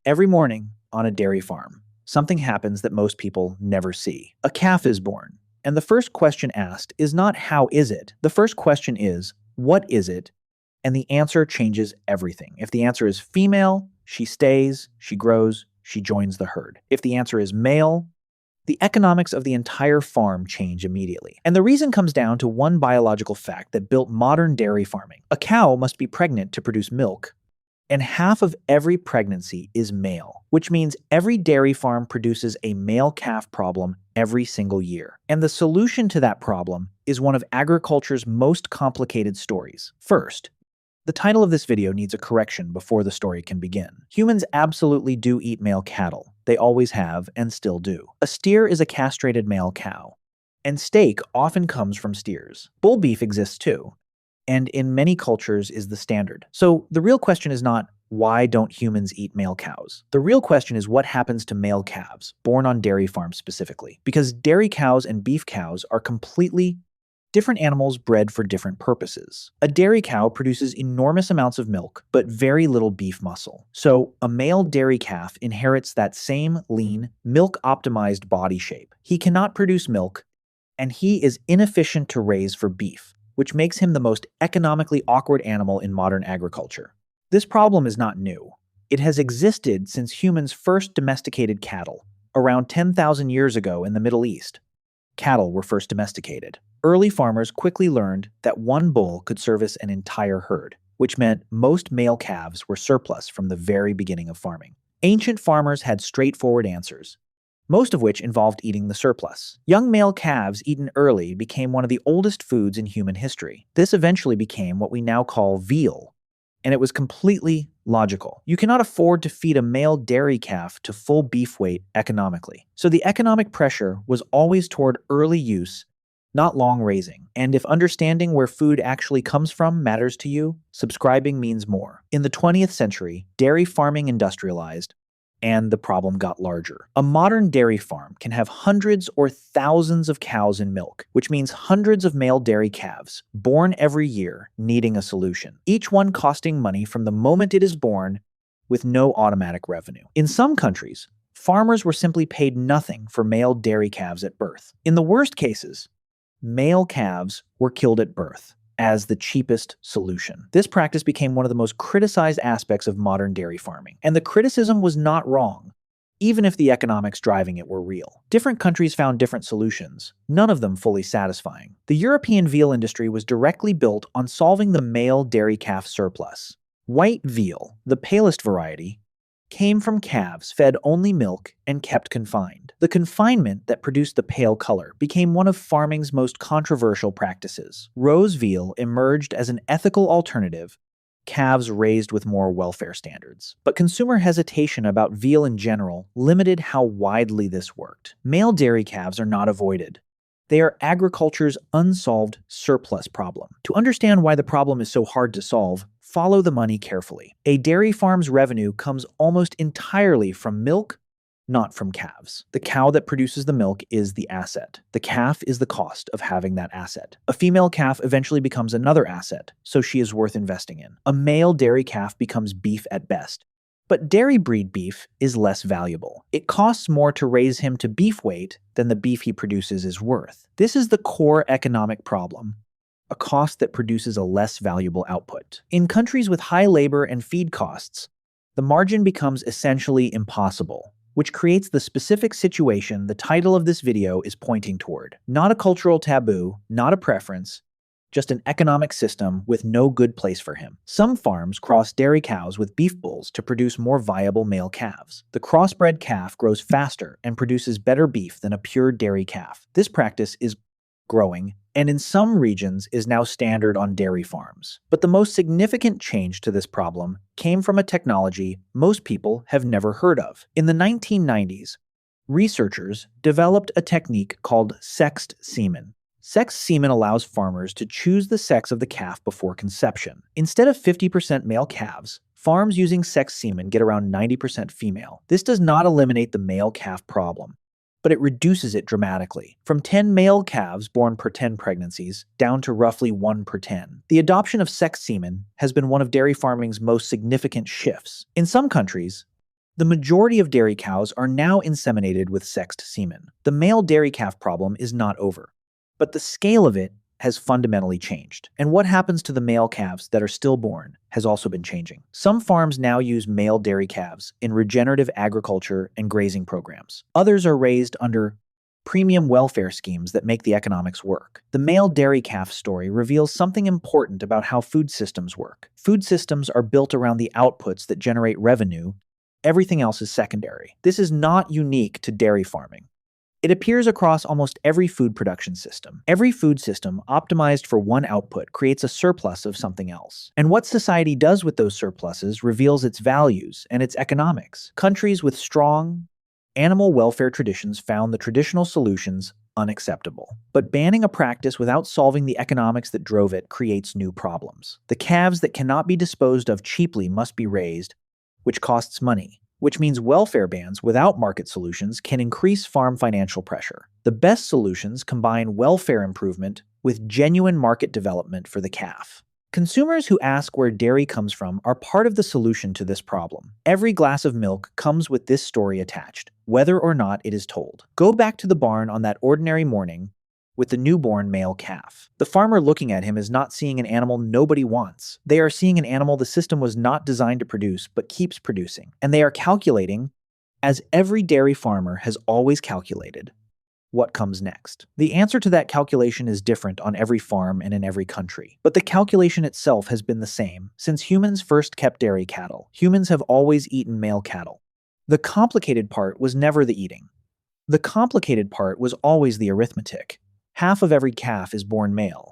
Every morning on a dairy farm, something happens that most people never see. A calf is born. And the first question asked is not how is it? The first question is, what is it? And the answer changes everything. If the answer is female, she stays, she grows, she joins the herd. If the answer is male, the economics of the entire farm change immediately. And the reason comes down to one biological fact that built modern dairy farming. A cow must be pregnant to produce milk, and half of every pregnancy is male, which means every dairy farm produces a male calf problem every single year. And the solution to that problem is one of agriculture's most complicated stories. First, the title of this video needs a correction before the story can begin. Humans absolutely do eat male cattle. They always have and still do. A steer is a castrated male cow, and steak often comes from steers. Bull beef exists too, and in many cultures is the standard. So the real question is not, why don't humans eat male cows? The real question is what happens to male calves, born on dairy farms specifically. Because dairy cows and beef cows are completely different animals bred for different purposes. A dairy cow produces enormous amounts of milk, but very little beef muscle. So a male dairy calf inherits that same lean, milk-optimized body shape. He cannot produce milk, and he is inefficient to raise for beef, which makes him the most economically awkward animal in modern agriculture. This problem is not new. It has existed since humans first domesticated cattle, around 10,000 years ago in the Middle East. Cattle were first domesticated. Early farmers quickly learned that one bull could service an entire herd, which meant most male calves were surplus from the very beginning of farming. Ancient farmers had straightforward answers, most of which involved eating the surplus. Young male calves eaten early became one of the oldest foods in human history. This eventually became what we now call veal, and it was completely logical. You cannot afford to feed a male dairy calf to full beef weight economically. So the economic pressure was always toward early use, not long raising. And if understanding where food actually comes from matters to you, subscribing means more. In the 20th century, dairy farming industrialized, and the problem got larger. A modern dairy farm can have hundreds or thousands of cows in milk, which means hundreds of male dairy calves, born every year, needing a solution. Each one costing money from the moment it is born, with no automatic revenue. In some countries, farmers were simply paid nothing for male dairy calves at birth. In the worst cases, male calves were killed at birth as the cheapest solution. This practice became one of the most criticized aspects of modern dairy farming. And the criticism was not wrong, even if the economics driving it were real. Different countries found different solutions, none of them fully satisfying. The European veal industry was directly built on solving the male dairy calf surplus. White veal, the palest variety, came from calves fed only milk and kept confined. The confinement that produced the pale color became one of farming's most controversial practices. Rose veal emerged as an ethical alternative, calves raised with more welfare standards. But consumer hesitation about veal in general limited how widely this worked. Male dairy calves are not avoided. They are agriculture's unsolved surplus problem. To understand why the problem is so hard to solve, follow the money carefully. A dairy farm's revenue comes almost entirely from milk, not from calves. The cow that produces the milk is the asset. The calf is the cost of having that asset. A female calf eventually becomes another asset, so she is worth investing in. A male dairy calf becomes beef at best. But dairy breed beef is less valuable. It costs more to raise him to beef weight than the beef he produces is worth. This is the core economic problem, a cost that produces a less valuable output. In countries with high labor and feed costs, the margin becomes essentially impossible, which creates the specific situation the title of this video is pointing toward. Not a cultural taboo, not a preference, just an economic system with no good place for him. Some farms cross dairy cows with beef bulls to produce more viable male calves. The crossbred calf grows faster and produces better beef than a pure dairy calf. This practice is growing, and in some regions is now standard on dairy farms. But the most significant change to this problem came from a technology most people have never heard of. In the 1990s, researchers developed a technique called sexed semen. Sexed semen allows farmers to choose the sex of the calf before conception. Instead of 50% male calves, farms using sexed semen get around 90% female. This does not eliminate the male calf problem, but it reduces it dramatically, from 10 male calves born per 10 pregnancies down to roughly 1 per 10. The adoption of sexed semen has been one of dairy farming's most significant shifts. In some countries, The majority of dairy cows are now inseminated with sexed semen. The male dairy calf problem is not over, but the scale of it has fundamentally changed. And what happens to the male calves that are stillborn has also been changing. Some farms now use male dairy calves in regenerative agriculture and grazing programs. Others are raised under premium welfare schemes that make the economics work. The male dairy calf story reveals something important about how food systems work. Food systems are built around the outputs that generate revenue. Everything else is secondary. This is not unique to dairy farming. It appears across almost every food production system. Every food system optimized for one output creates a surplus of something else. And what society does with those surpluses reveals its values and its economics. Countries with strong animal welfare traditions found the traditional solutions unacceptable. But banning a practice without solving the economics that drove it creates new problems. The calves that cannot be disposed of cheaply must be raised, which costs money, which means welfare bans without market solutions can increase farm financial pressure. The best solutions combine welfare improvement with genuine market development for the calf. Consumers who ask where dairy comes from are part of the solution to this problem. Every glass of milk comes with this story attached, whether or not it is told. Go back to the barn on that ordinary morning with the newborn male calf. The farmer looking at him is not seeing an animal nobody wants. They are seeing an animal the system was not designed to produce, but keeps producing. And they are calculating, as every dairy farmer has always calculated, what comes next. The answer to that calculation is different on every farm and in every country. But the calculation itself has been the same. Since humans first kept dairy cattle, humans have always eaten male cattle. The complicated part was never the eating. The complicated part was always the arithmetic. Half of every calf is born male.